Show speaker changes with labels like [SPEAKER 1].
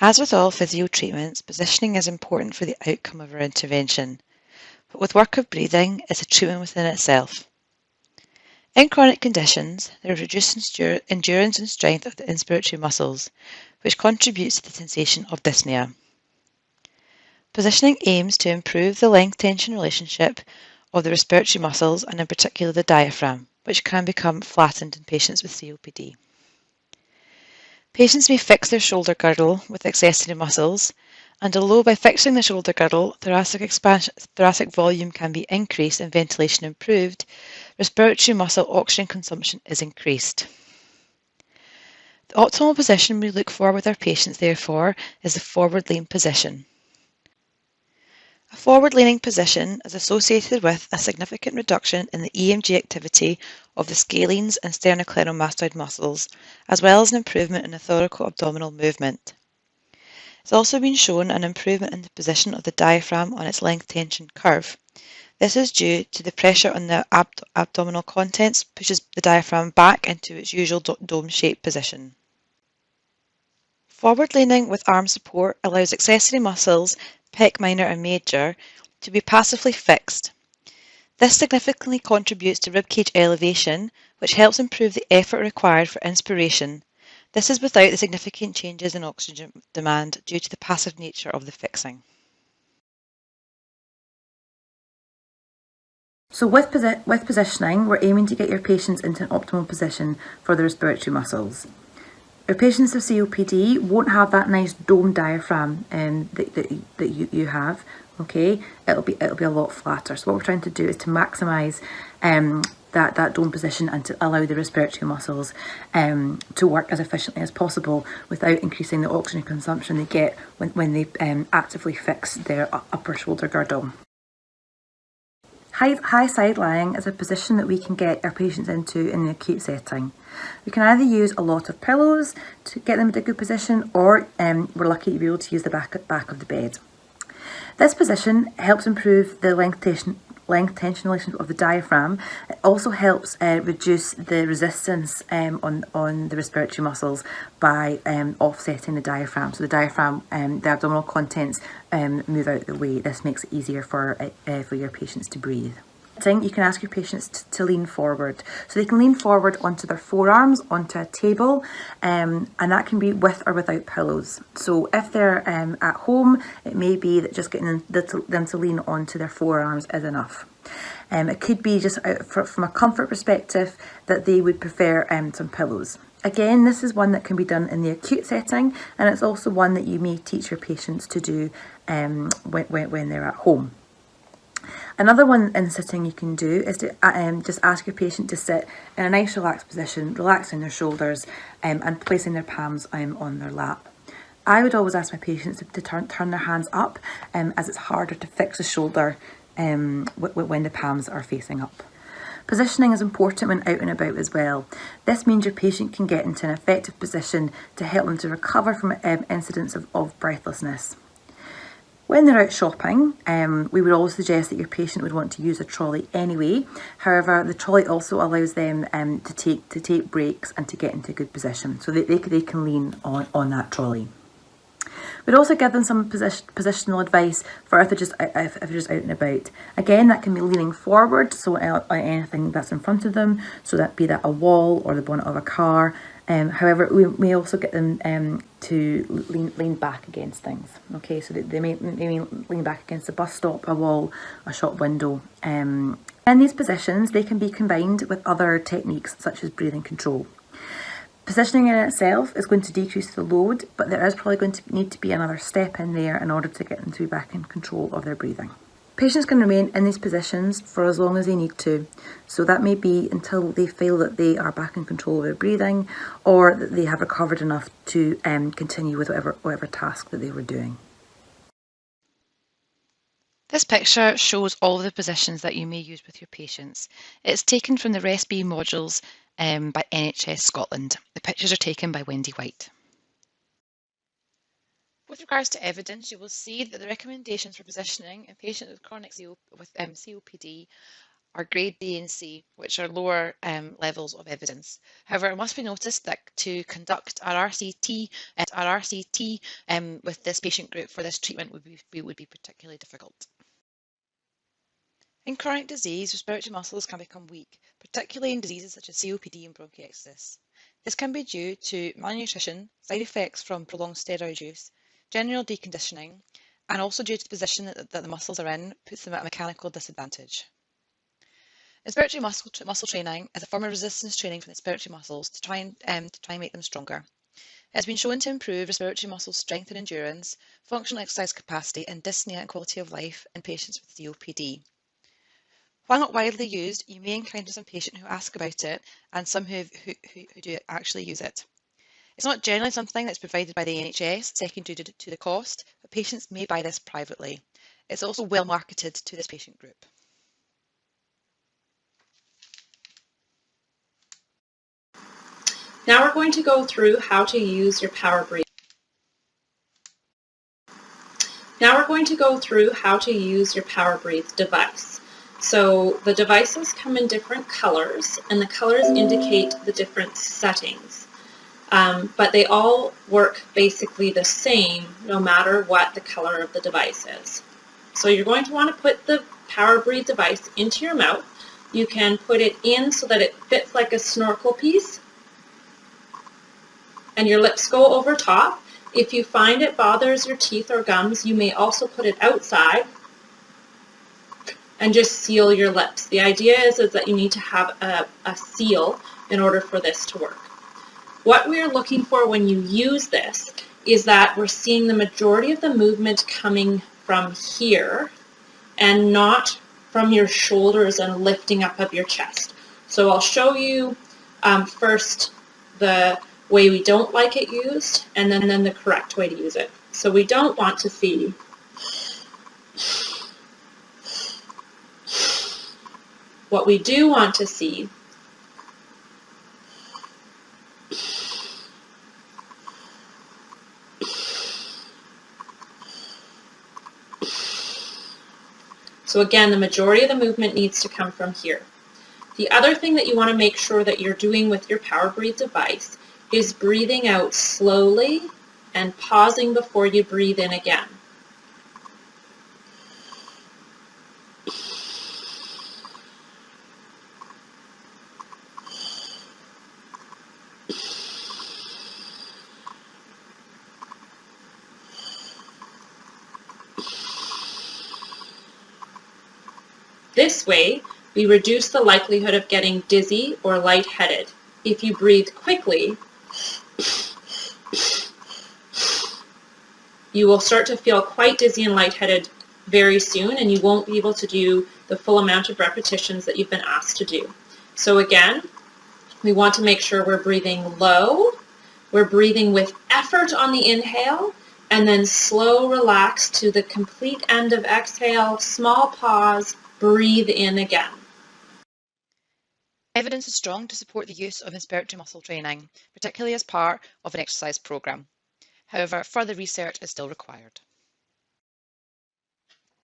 [SPEAKER 1] As with all physio treatments, positioning is important for the outcome of our intervention, but with work of breathing, it's a treatment within itself. In chronic conditions, there is reduced endurance and strength of the inspiratory muscles, which contributes to the sensation of dyspnea. Positioning aims to improve the length-tension relationship of the respiratory muscles and in particular the diaphragm, which can become flattened in patients with COPD. Patients may fix their shoulder girdle with accessory muscles, and although by fixing the shoulder girdle, thoracic volume can be increased and ventilation improved, respiratory muscle oxygen consumption is increased. The optimal position we look for with our patients, therefore, is the forward lean position. A forward-leaning position is associated with a significant reduction in the EMG activity of the scalenes and sternocleidomastoid muscles, as well as an improvement in the thoraco-abdominal movement. It's also been shown an improvement in the position of the diaphragm on its length tension curve. This is due to the pressure on the abdominal contents pushes the diaphragm back into its usual dome-shaped position. Forward-leaning with arm support allows accessory muscles, pec minor and major, to be passively fixed. This significantly contributes to ribcage elevation, which helps improve the effort required for inspiration. This is without the significant changes in oxygen demand due to the passive nature of the fixing.
[SPEAKER 2] So with positioning, we're aiming to get your patients into an optimal position for the respiratory muscles. Our patients with COPD won't have that nice dome diaphragm that you have. Okay, it'll be a lot flatter. So what we're trying to do is to maximise that dome position and to allow the respiratory muscles to work as efficiently as possible without increasing the oxygen consumption they get when they actively fix their upper shoulder girdle. High side lying is a position that we can get our patients into in the acute setting. We can either use a lot of pillows to get them into a good position, or we're lucky to be able to use the back of the bed. This position helps improve the length tension relationship of the diaphragm. It also helps reduce the resistance on the respiratory muscles by offsetting the diaphragm. So the diaphragm, the abdominal contents move out of the way. This makes it easier for your patients to breathe. You can ask your patients to lean forward. So they can lean forward onto their forearms, onto a table, and that can be with or without pillows. So if they're at home, it may be that just getting them to lean onto their forearms is enough. It could be just from a comfort perspective that they would prefer some pillows. Again, this is one that can be done in the acute setting, and it's also one that you may teach your patients to do when they're at home. Another one in sitting you can do is to just ask your patient to sit in a nice relaxed position, relaxing their shoulders and placing their palms on their lap. I would always ask my patients to turn their hands up as it's harder to fix the shoulder when the palms are facing up. Positioning is important when out and about as well. This means your patient can get into an effective position to help them to recover from incidents of breathlessness. When they're out shopping, we would always suggest that your patient would want to use a trolley anyway. However, the trolley also allows them to take breaks and to get into a good position, so they can lean on that trolley. We'd also give them some positional advice for if they're just out and about. Again, that can be leaning forward, so on anything that's in front of them, so that be that a wall or the bonnet of a car. However, we may also get them to lean back against things. Okay, so they may lean back against a bus stop, a wall, a shop window. In these positions, they can be combined with other techniques such as breathing control. Positioning in itself is going to decrease the load, but there is probably going to need to be another step in there in order to get them to be back in control of their breathing. Patients can remain in these positions for as long as they need to, so that may be until they feel that they are back in control of their breathing, or that they have recovered enough to continue with whatever task that they were doing.
[SPEAKER 1] This picture shows all of the positions that you may use with your patients. It's taken from the RESB modules by NHS Scotland. The pictures are taken by Wendy White. With regards to evidence, you will see that the recommendations for positioning in patients with chronic COPD are grade B and C, which are lower levels of evidence. However, it must be noticed that to conduct our RCT with this patient group for this treatment would be particularly difficult. In chronic disease, respiratory muscles can become weak, particularly in diseases such as COPD and bronchiectasis. This can be due to malnutrition, side effects from prolonged steroid use, general deconditioning, and also due to the position that the muscles are in puts them at a mechanical disadvantage. Respiratory muscle training is a form of resistance training for the respiratory muscles to try and make them stronger. It has been shown to improve respiratory muscle strength and endurance, functional exercise capacity, and dyspnea and quality of life in patients with COPD. While not widely used, you may encounter some patients who ask about it and some who do actually use it. It's not generally something that's provided by the NHS, secondary to the cost, but patients may buy this privately. It's also well marketed to this patient group.
[SPEAKER 3] Now we're going to go through how to use your power breathe. Device. So the devices come in different colors, and the colors indicate the different settings. But they all work basically the same no matter what the color of the device is. So you're going to want to put the power breathe device into your mouth. You can put it in so that it fits like a snorkel piece, and your lips go over top. If you find it bothers your teeth or gums, you may also put it outside and just seal your lips. The idea is that you need to have a seal in order for this to work. What we are looking for when you use this is that we're seeing the majority of the movement coming from here and not from your shoulders and lifting up of your chest. So I'll show you first the way we don't like it used, and then the correct way to use it. So we don't want to see what we do want to see So again, the majority of the movement needs to come from here. The other thing that you want to make sure that you're doing with your power breathe device is breathing out slowly and pausing before you breathe in again. This way, we reduce the likelihood of getting dizzy or lightheaded. If you breathe quickly, you will start to feel quite dizzy and lightheaded very soon, and you won't be able to do the full amount of repetitions that you've been asked to do. So again, we want to make sure we're breathing low, we're breathing with effort on the inhale, and then slow relax to the complete end of exhale, small pause, breathe in again.
[SPEAKER 1] Evidence is strong to support the use of respiratory muscle training, particularly as part of an exercise program. However, further research is still required.